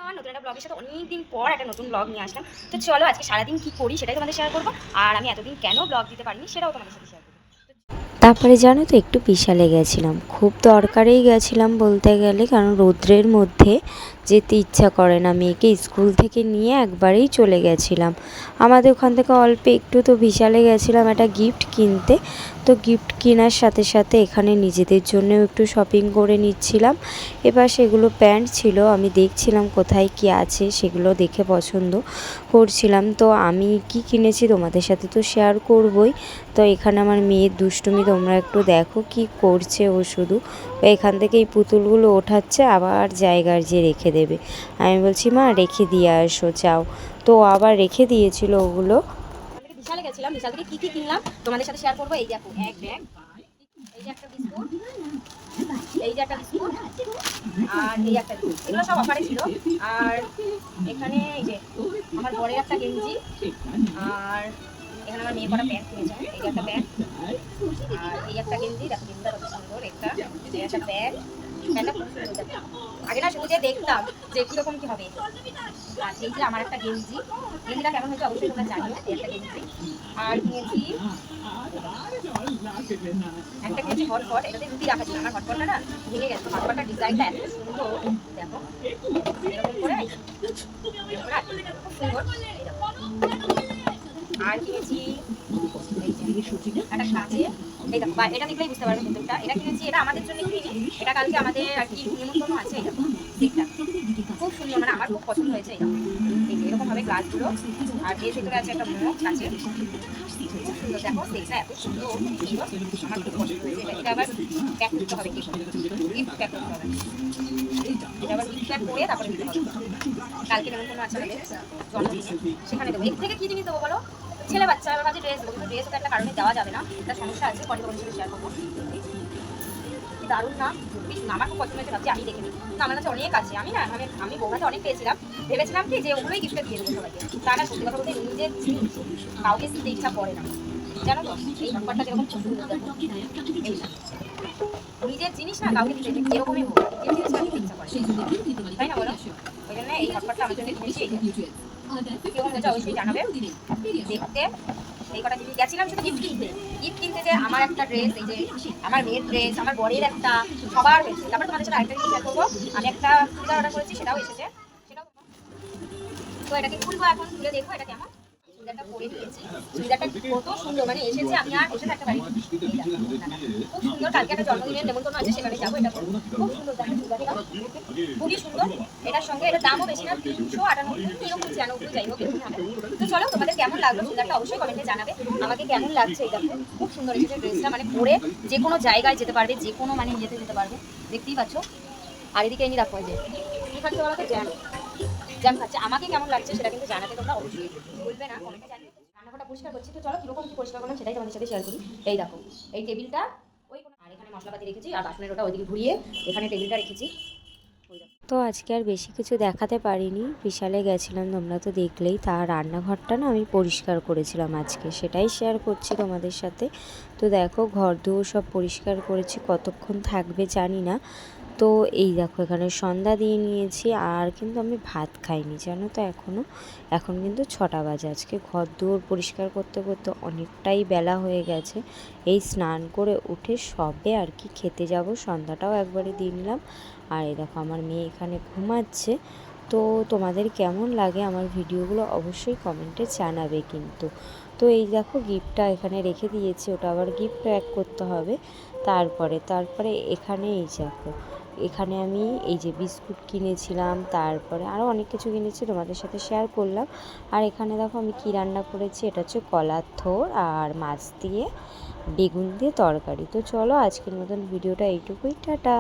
Everyone, নতুন একটা ব্লগের সাথে অনেকদিন পর একটা নতুন ব্লগ নিয়ে আসলাম। তো চলো আজকে সারাদিন কি করি সেটাই তোমাদের শেয়ার করবো। আর আমি এতদিন কেন ব্লগ দিতে পারিনি সেটাও তোমাদের সাথে শেয়ার করবো। তারপরে জানো তো একটু বিশালে গেছিলাম, খুব দরকারেই গেছিলাম বলতে গেলে, কারণ রৌদ্রের মধ্যে যেতে ইচ্ছা করে না। মেয়েকে স্কুল থেকে নিয়ে একবারেই চলে গেছিলাম আমাদের ওখান থেকে অল্প একটু। তো বিশালে গেছিলাম একটা গিফট কিনতে। তো গিফট কেনার সাথে সাথে এখানে নিজেদের জন্যও একটু শপিং করে নিচ্ছিলাম। এবার সেগুলো প্যান্ট ছিল, আমি দেখছিলাম কোথায় কি আছে, সেগুলো দেখে পছন্দ করছিলাম। তো আমি কি কিনেছি তোমাদের সাথে তো শেয়ার করবই। তো এখানে আমার মেয়ের দুষ্টুমি তোমরা একটু দেখো, কি করছে ও। শুধু এখান থেকে এই পুতুলগুলো ওঠাচ্ছে, আবার জায়গার যে রেখে দেবে। আমি বলছি মা রেখে দিয়ে আসো, যাও। তো আবার রেখে দিয়েছিল ওগুলো। বিশালে গেছিলাম, বিশাল থেকে কি কিনলাম তোমাদের সাথে শেয়ার করবো। এই দেখো এক ব্যাগ, এই যে একটা বিস্কুট, এই যে একটা বিস্কুট, আর এই একটা বিস্কুট, এগুলো সব অফারে ছিল। আর এখানে এই যে আমার বরের একটা গেঞ্জি, আর এখানে আমার মেয়ে করা প্যান্ট কিনেছে। এই যে একটা প্যান্ট, আর এই একটা গেঞ্জি, দেখো গেঞ্জিটা কত সুন্দর। একটা ব্যাগ, প্যান্টটা খুব সুন্দর। আগে না শুধু যে দেখতাম যে কিরকম কি হবে। আর এই যে আমার একটা গেঞ্জি, গেঞ্জিটা কেমন হয়েছে অবশ্যই তোমরা জানিও। এই একটা গেঞ্জি, আর কিনেছি একটা কিনেছি হটপট। এটাতে রুটি রাখা ছিল, আমার হটপটটা না ভেঙে গেছে। হটপটটার ডিজাইনটা এত সুন্দর, দেখো এরকম করে, খুব সুন্দর। আর কিনেছি একটা কাঁচে, এই দেখো এটা দেখলেই বুঝতে পারবে নতুনটা। এটা কিনেছি, এটা আমাদের জন্য কিনি। এটা কালকে আমাদের আর কি নিমন্ত্রণ আছে। এই দেখো দিকটা খুব সুন্দর, মানে আমার খুব পছন্দ হয়েছে। এই দেখো এরকম হবে গ্লাসগুলো, আর এর ভিতরে আছে একটা মুখ কাঁচে, খুব সুন্দর। দেখো দেখটা এত সুন্দর, আমার খুব পছন্দ হয়েছে। এটা আবার প্যাক করতে হবে, কি গিফট প্যাক করতে হবে। এটা আবার গিফট প্যাক করে তারপরে দিতে হবে। কালকে নিমন্ত্রণ আছে আমাদের জন্মদিনে, সেখানে দেবো। এর থেকে কি জিনিস দেবো বলো? ছেলে বাচ্চা, আমার কাছে ড্রেস দেবো, কিন্তু ড্রেস তো একটা কারণে দেওয়া যাবে না, একটা সমস্যা আছে, পরে তোমাদের সাথে শেয়ার করবো। দারুণ না? আমার খুব পছন্দ হয়েছে, ভাবছি আমি দেখে নিই। তো আমার কাছে অনেক আছে, আমি না আমি বৌভাতে অনেক পেয়েছিলাম, ভেবেছিলাম কি যে ওগুলোই গিফটে দিয়ে দেবো সবাইকে। তা না, সত্যি কথা বলতে নিজের জিনিস কাউকে দিতে ইচ্ছা করে না, জানো তো। এই ব্যাপারটা যেরকম নিজের জিনিস না কাউকে দিতে যেরকমই হোক, নিজের জিনিসটা দিতে ইচ্ছা করে, তাই না বলো? ওই জন্য এই ব্যাপারটা আমার জন্য কিনেছি। কেমন হয়েছে অবশ্যই জানাবে। দেখতে এই কটা জিনিস গেছিলাম শুধু গিফট কিনতে। গিফট কিনতে যে আমার একটা ড্রেস, এই যে আমার মেয়ের ড্রেস, আমার বরের একটা, সবার হয়েছে। তারপর তোমাদের সাথে আরেকটা জিনিস শেয়ার করবো। আমি একটা চুড়িদার অর্ডার করেছি, সেটাও এসেছে। সেটাও তো এটাকে খুলবো, এখন খুলে দেখবো এটা কেমন। চুড়িদারটা পরে নিয়েছি, চুড়িদারটা কত সুন্দর, মানে এসেছে। আমি আর এসে থাকতে পারি, খুব সুন্দর। কালকে একটা জন্মদিনের নেমন্তন্ন আছে, সেখানে যাবো। এটা খুব সুন্দর, দেখো চুড়িদারটা খুবই সুন্দর। এটার সঙ্গে এটার দামও বেশি না, 398 এরকম 96, যাই হোক এরকম হবে। তো চলো, তোমাদের কেমন লাগলো চুড়িদারটা অবশ্যই কমেন্টে জানাবে আমাকে কেমন লাগছে। এটা খুব সুন্দর এসেছে ড্রেসটা, মানে পরে যে কোনো জায়গায় যেতে পারবে, যে কোনো মানে ইয়েতে যেতে পারবে, দেখতেই পাচ্ছ। আর এদিকে এনে রাখো, যে কি খাচ্ছে বলো তো, জ্যাম জ্যাম খাচ্ছে। আমাকে কেমন লাগছে সেটা কিন্তু জানাতে তোমরা অবশ্যই বলবে না, কমেন্টে জানিয়ে। রান্নাঘরটা পরিষ্কার করছি, তো চলো কীরকম কি পরিষ্কার করলাম সেটাই তোমাদের সাথে শেয়ার করি। এই দেখো এই টেবিলটা, ওই আর এখানে মশলাপাতি রেখেছি, আর বাসনের ওটা ওইদিকে ঘুরিয়ে এখানে টেবিলটা রেখেছি। তো আজকে আর বেশি কিছু দেখাতে পারিনি, বিশালে গেছিলাম তোমরা তো দেখলেই। তার রান্নাঘরটা না আমি পরিষ্কার করেছিলাম আজকে, সেটাই শেয়ার করছি তোমাদের সাথে। তো দেখো ঘর দুয়ার সব পরিষ্কার করেছি, কতক্ষণ থাকবে জানি না। তো এই দেখো এখানে সন্ধ্যা দিয়ে নিয়েছি, আর কিন্তু আমি ভাত খাইনি জানো তো এখনও। এখন কিন্তু 6টা বাজে। আজকে ঘর দুয়ার পরিষ্কার করতে করতে অনেকটাই বেলা হয়ে গেছে। এই স্নান করে উঠে সবে আর কি খেতে যাব, সন্ধ্যাটাও একবারে দিয়ে নিলাম। আর এই দেখো আমার মেয়ে এখানে ঘুমাচ্ছে। তো তোমাদের কেমন লাগে আমার ভিডিওগুলো অবশ্যই কমেন্টে জানাবে কিন্তু। তো এই দেখো গিফটটা এখানে রেখে দিয়েছি, ওটা আবার গিফট প্যাক করতে হবে। তারপরে এখানে এই দেখো, এখানে আমি এই যে বিস্কুট কিনেছিলাম, তারপরে আরও অনেক কিছু কিনেছি, তোমাদের সাথে শেয়ার করলাম। আর এখানে দেখো আমি কী রান্না করেছি, এটা হচ্ছে কলার থোড় আর মাছ দিয়ে বেগুন দিয়ে তরকারি। তো চলো আজকের মতন ভিডিওটা এইটুকুই, টাটা।